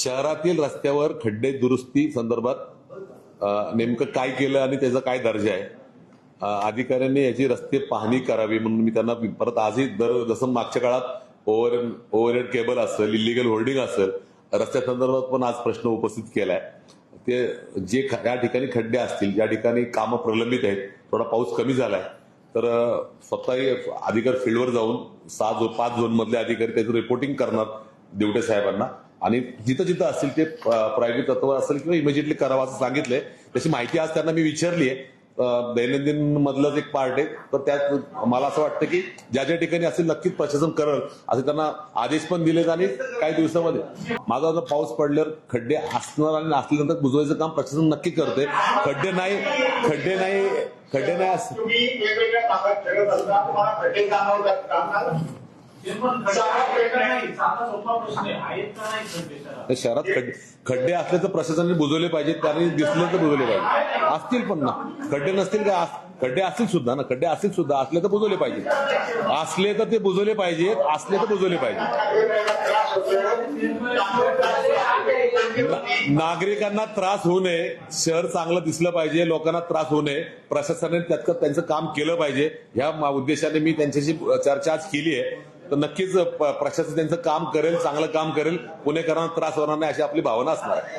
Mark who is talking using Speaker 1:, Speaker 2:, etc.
Speaker 1: शहरातील रस्त्यावर खड्डे दुरुस्ती संदर्भात नेमकं काय केलं आणि त्याचा काय दर्जा आहे, अधिकाऱ्यांनी याची रस्ते पाहणी करावी म्हणून मी त्यांना परत आजही जसं मागच्या काळात ओव्हरहेड केबल असेल, इलिगल होल्डिंग असेल, रस्त्या संदर्भात पण आज प्रश्न उपस्थित केलाय. ते जे या ठिकाणी खड्डे असतील, ज्या ठिकाणी कामं प्रलंबित आहेत, थोडा पाऊस कमी झालाय तर स्वतःही अधिकारी फील्डवर जाऊन 5 झोन मधले अधिकारी त्याचं रिपोर्टिंग करणार देवटे साहेबांना, आणि जिथं जिथं असतील ते प्रायव्हेट तत्व असेल किंवा इमिजिएटली करावं असं सांगितलंय. त्याची माहिती आज त्यांना मी विचारली आहे. दैनंदिन मधलंच एक पार्ट आहे, तर त्यात मला असं वाटतं की ज्या ज्या ठिकाणी असेल नक्कीच प्रशासन करल असे त्यांना आदेश पण दिलेत. आणि काही दिवसामध्ये माझा जर पाऊस पडल्यावर खड्डे असणार आणि असल्यानंतर बुजवायचं काम प्रशासन नक्की करते. खड्डे नाही शहरात खड्डे असले तर प्रशासनाने बुजवले पाहिजेत, त्यांनी दिसले तर बुजवले पाहिजे. असतील पण ना, खड्डे नसतील का, खड्डे असतील सुद्धा ना, खड्डे असतील सुद्धा, असले तर बुजवले पाहिजे, असले तर ते बुजवले पाहिजेत, असले तर बुजवले पाहिजे. नागरिकांना त्रास होऊ नये, शहर चांगलं दिसलं पाहिजे, लोकांना त्रास होऊ नये, प्रशासनाने त्यांचं काम केलं पाहिजे. ह्या उद्देशाने मी त्यांच्याशी चर्चा आज केली आहे. तर नक्कीच प्रशासन त्यांचं काम करेल, चांगलं काम करेल, पुणेकरांना त्रास होणार नाही अशी आपली भावना असणार आहे.